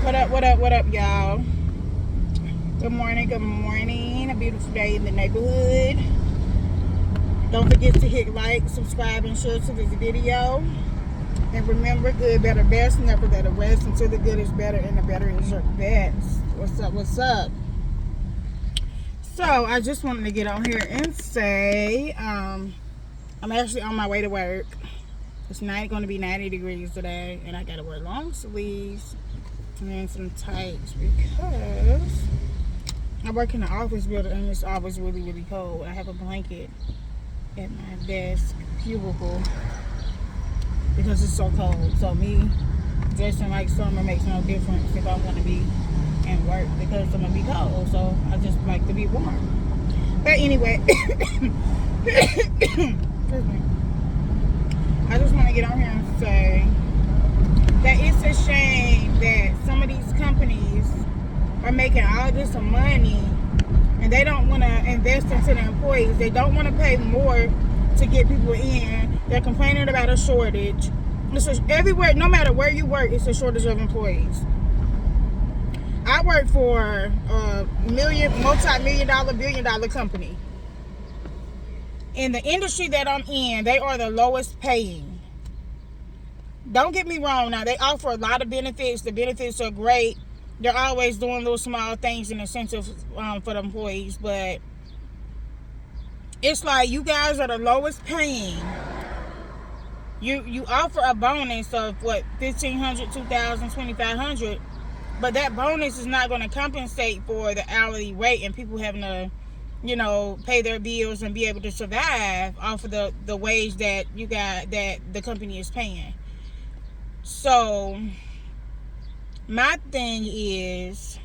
What up, what up, what up, y'all? Good morning, good morning. A beautiful day in the neighborhood. Don't forget to hit like, subscribe, and share to this video. And remember, good, better, best, never let the rest until the good is better and the better is your best. What's up, what's up? So, I just wanted to get on here and say, I'm actually on my way to work. It's going to be 90 degrees today, and I got to wear long sleeves and some tights because I work in the office building and it's always really, really cold. I have a blanket at my desk cubicle because it's so cold. So me dressing like summer makes no difference if I want to be in work because I'm going to be cold. So I just like to be warm. But anyway, excuse me. I just want to get on here and say that it's a shame that some of these companies are making all this money and they don't want to invest into the employees. They don't want to pay more to get people in. They're complaining about a shortage. Everywhere, no matter where you work, it's a shortage of employees. I work for a multi-million dollar, billion-dollar company. In the industry that I'm in, they are the lowest paying. Don't get me wrong now, they offer a lot of benefits. The benefits are great. They're always doing little small things and incentives for the employees, but it's like you guys are the lowest paying. You offer a bonus of what, $1,500, $2,000, $2,500, but that bonus is not going to compensate for the hourly rate and people having to, pay their bills and be able to survive off of the wage that that the company is paying. So my thing is,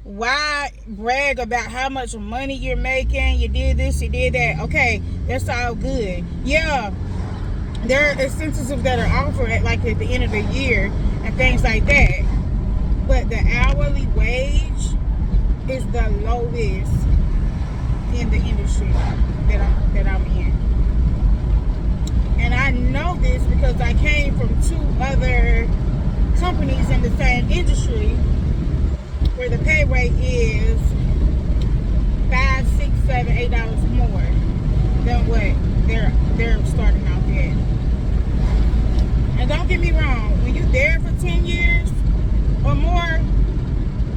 why brag about how much money you're making? You did this, you did that. Okay, that's all good. Yeah, there are incentives that are offered at the end of the year and things like that. But the hourly wage is the lowest in the industry that I'm in. And I know this because I came from two other companies in the same industry where the pay rate is $5, $6, $7, $8 more than what they're starting out at. And don't get me wrong, when you're there for 10 years or more,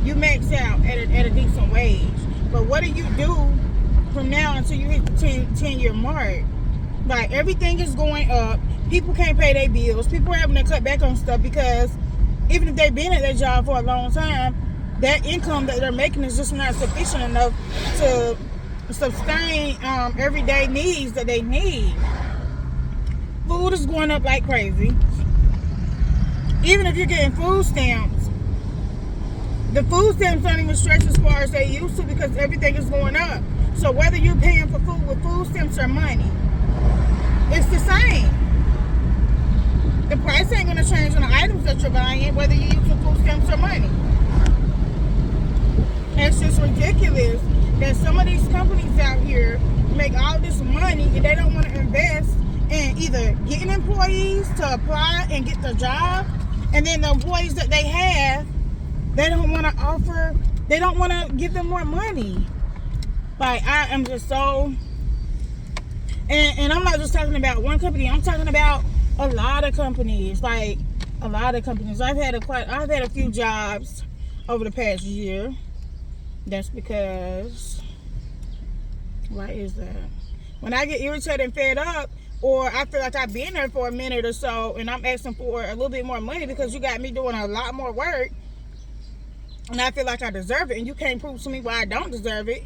you max out at a decent wage. But what do you do from now until you hit the 10-year mark? Like, everything is going up. People can't pay their bills. People are having to cut back on stuff because even if they've been at their job for a long time, that income that they're making is just not sufficient enough to sustain everyday needs that they need. Food is going up like crazy. Even if you're getting food stamps, the food stamps don't even stretch as far as they used to because everything is going up. So whether you're paying for food with food stamps or money, it's the same. The price ain't going to change on the items that you're buying, whether you use the food stamps or money. It's just ridiculous that some of these companies out here make all this money and they don't want to invest in either getting employees to apply and get the job, and then the employees that they have, they don't want to give them more money. Like, I am just so, and I'm not just talking about one company, I'm talking about a lot of companies. Like, a lot of companies. I've had a few jobs over the past year. That's because, why is that? When I get irritated and fed up, or I feel like I've been there for a minute or so and I'm asking for a little bit more money because you got me doing a lot more work and I feel like I deserve it and you can't prove to me why I don't deserve it,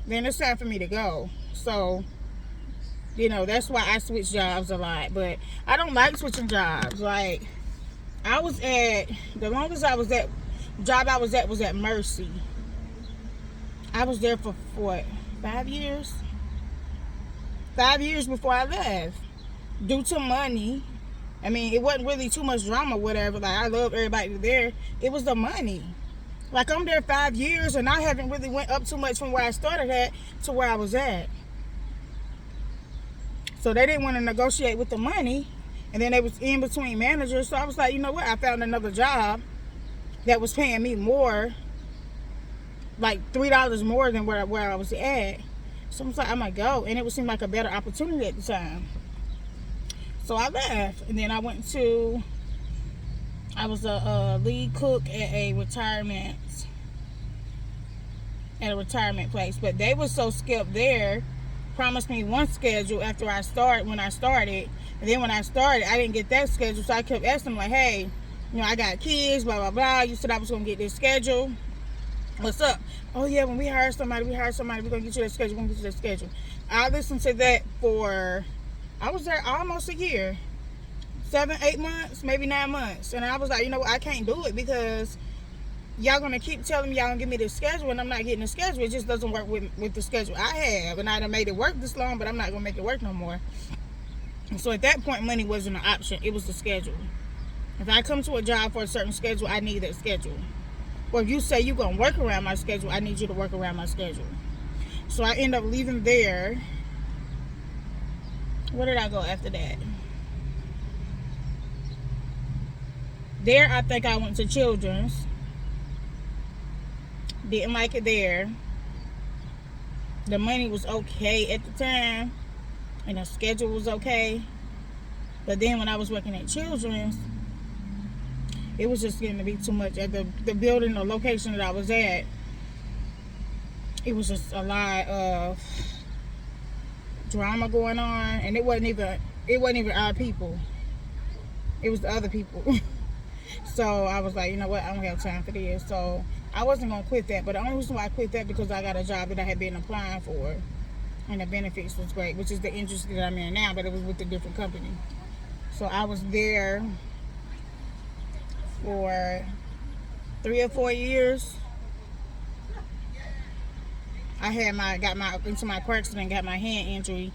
then it's time for me to go. So, that's why I switch jobs a lot. But I don't like switching jobs. Like, the longest job I was at was at Mercy. I was there for what, 5 years? 5 years before I left. Due to money. I mean, it wasn't really too much drama or whatever. Like, I love everybody there. It was the money. Like, I'm there 5 years and I haven't really went up too much from where I started at to where I was at. So they didn't want to negotiate with the money. And then they was in between managers. So I was like, you know what? I found another job that was paying me more, like $3 more than where I was at. So I was like, I'm gonna go. And it would seem like a better opportunity at the time. So I left. And then I was a lead cook at a retirement place. But they were so skilled there, promised me one schedule when I started. And then when I started, I didn't get that schedule. So I kept asking them, like, hey, you know, I got kids, blah, blah, blah. You said I was going to get this schedule. What's up? Oh, yeah, when we hire somebody, we're going to get you that schedule. I listened to that I was there almost a year. 7, 8 months, maybe 9 months. And I was like, you know what? I can't do it because y'all going to keep telling me y'all going to give me this schedule and I'm not getting the schedule. It just doesn't work with the schedule I have. And I done made it work this long, but I'm not going to make it work no more. So at that point, money wasn't an option. It was the schedule. If I come to a job for a certain schedule, I need that schedule. Or if you say you're going to work around my schedule, I need you to work around my schedule. So I end up leaving there. Where did I go after that? There, I think I went to Children's. Didn't like it there. The money was okay at the time. And the schedule was okay. But then when I was working at Children's, it was just getting to be too much. At the building, the location that I was at, it was just a lot of drama going on. And it wasn't even our people. It was the other people. So I was like, you know what, I don't have time for this. So I wasn't going to quit that. But the only reason why I quit that because I got a job that I had been applying for. And the benefits was great, which is the industry that I'm in now, but it was with a different company. So I was there for 3 or 4 years. I got into my car accident, got my hand injury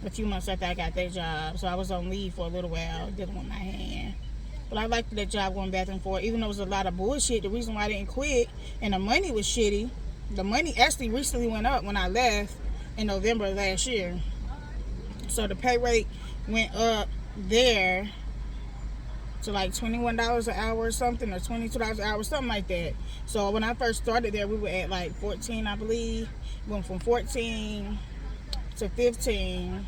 a few months after I got that job. So I was on leave for a little while, dealing with my hand. But I liked that job going back and forth, even though it was a lot of bullshit. The reason why I didn't quit, and the money was shitty. The money actually recently went up when I left in November of last year. So the pay rate went up there to like $21 an hour or something, or $22 an hour, something like that. So when I first started there, we were at like 14, I believe. Went from 14 to 15.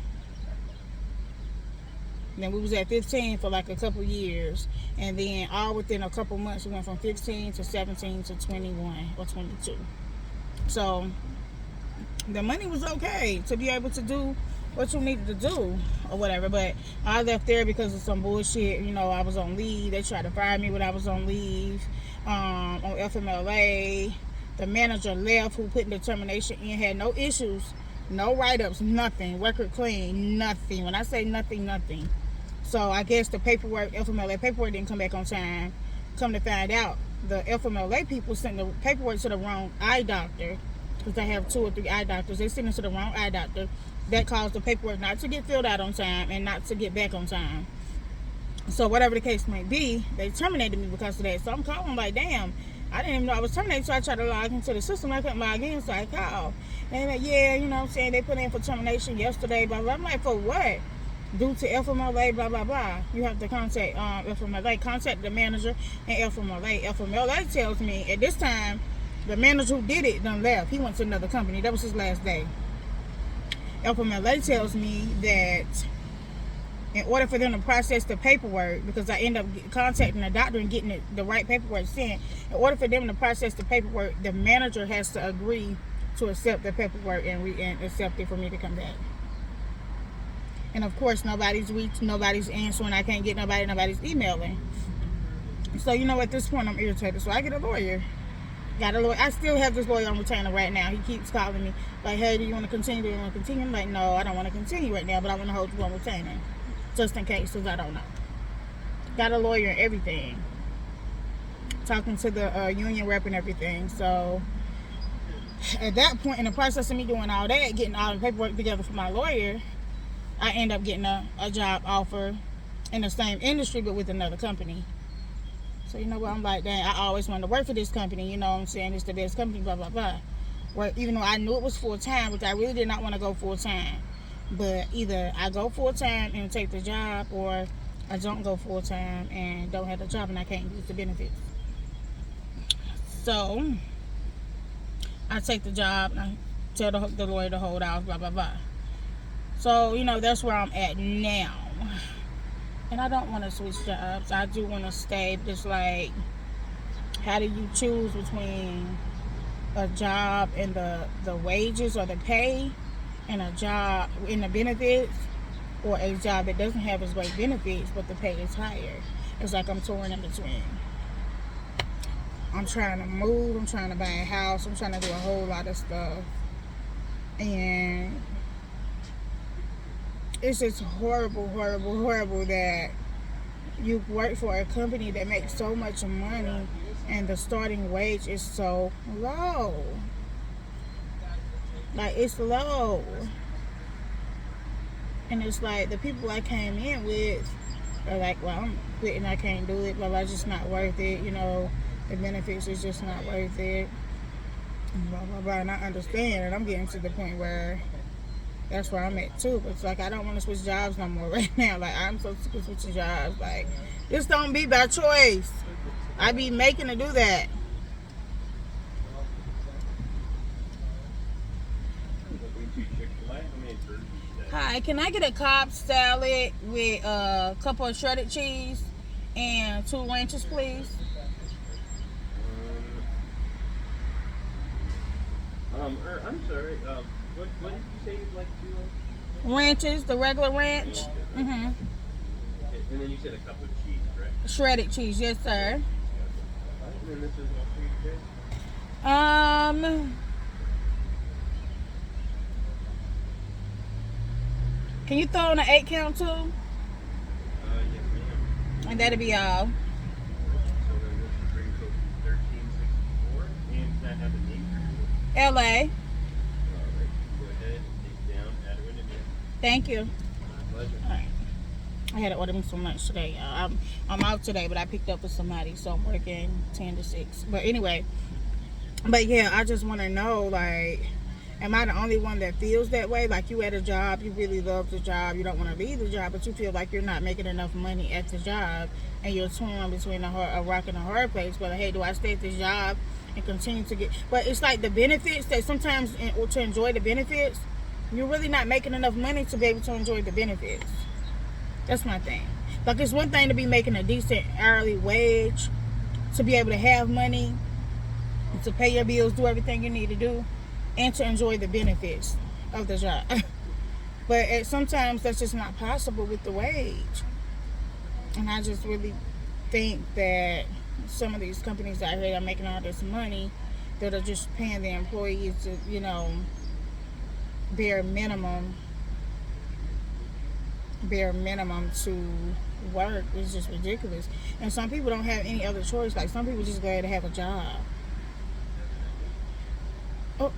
Then we was at 15 for like a couple years. And then all within a couple months, we went from 15 to 17 to 21 or 22. So the money was okay to be able to do what you needed to do or whatever. But I left there because of some bullshit. You know, I was on leave. They tried to fire me when I was on leave on FMLA. The manager left who put in the termination in, had no issues, no write-ups, nothing, record clean, nothing. When I say nothing, nothing. So I guess the FMLA paperwork didn't come back on time. Come to find out, the FMLA people sent the paperwork to the wrong eye doctor, because they have 2 or 3 eye doctors. They sent it to the wrong eye doctor. That caused the paperwork not to get filled out on time and not to get back on time. So whatever the case may be, they terminated me because of that. So I'm calling like, damn, I didn't even know I was terminated. So I tried to log into the system. I couldn't log in, so I called. And they're like, yeah, you know what I'm saying, they put in for termination yesterday, blah, blah. I'm like, for what? Due to FMLA, blah, blah, blah. You have to contact FMLA, contact the manager and FMLA. FMLA tells me at this time, the manager who did it done left. He went to another company. That was his last day. FMLA tells me that in order for them to process the paperwork, because I end up contacting the doctor and getting the right paperwork sent, in order for them to process the paperwork, the manager has to agree to accept the paperwork and accept it for me to come back. And of course, nobody's answering. I can't get nobody's emailing. So, you know, at this point, I'm irritated. So I get a lawyer. Got a lawyer. I still have this lawyer on retainer right now. He keeps calling me like, hey, do you want to continue? Do you want to continue? I'm like, no, I don't want to continue right now, but I want to hold you on retainer. Just in case, because I don't know. Got a lawyer and everything. Talking to the union rep and everything. So at that point, in the process of me doing all that, getting all the paperwork together for my lawyer, I end up getting a job offer in the same industry, but with another company. So, you know what, I'm like, dang, I always wanted to work for this company, you know what I'm saying, it's the best company, blah, blah, blah. Where even though I knew it was full-time, which I really did not want to go full-time. But either I go full-time and take the job, or I don't go full time and don't have a job and I can't use the benefits. So I take the job and I tell the lawyer to hold out, blah, blah, blah. So, that's where I'm at now. And I don't want to switch jobs. I do want to stay. Just like, how do you choose between a job and the wages or the pay, and a job in the benefits, or a job that doesn't have as great benefits but the pay is higher? It's like I'm torn in between. I'm trying to move. I'm trying to buy a house. I'm trying to do a whole lot of stuff. And it's just horrible, horrible, horrible that you work for a company that makes so much money and the starting wage is so low. Like, it's low. And it's like the people I came in with are like, well, I'm quitting, I can't do it, blah, blah, it's just not worth it, the benefits is just not worth it, blah, blah, blah. And I understand, and I'm getting to the point where that's where I'm at too. But it's like, I don't want to switch jobs no more right now. Like, I'm so sick of switching jobs. Like, this don't be by choice. I be making to do that. Hi, can I get a Cobb salad with a couple of shredded cheese and 2 ranches, please? I'm sorry. What did you say you'd like to? Ranches, the regular ranch. And then you said a cup of cheese, correct? Shredded cheese, yes, sir. And then this is all for you today? Can you throw in an 8 count too? Yes, ma'am. And that'll be all. So then this should bring total 1364. And can I have a name for you? LA. All right. Go ahead, take it down, add it in again. Thank you. My pleasure. All right. I had to order me so much today. I'm out today, but I picked up with somebody, so I'm working 10 to 6. But anyway, yeah, I just want to know, like, am I the only one that feels that way? Like, you at a job, you really love the job, you don't want to leave the job, but you feel like you're not making enough money at the job, and you're torn between a rock and a hard place. But hey, do I stay at this job and continue to get? But it's like the benefits that sometimes, to enjoy the benefits, you're really not making enough money to be able to enjoy the benefits. That's my thing. Like, it's one thing to be making a decent hourly wage, to be able to have money, to pay your bills, do everything you need to do, and to enjoy the benefits of the job. But sometimes that's just not possible with the wage. And I just really think that some of these companies out here are making all this money that are just paying their employees to, bare minimum to work is just ridiculous. And some people don't have any other choice. Like, some people just glad to have a job. Oh.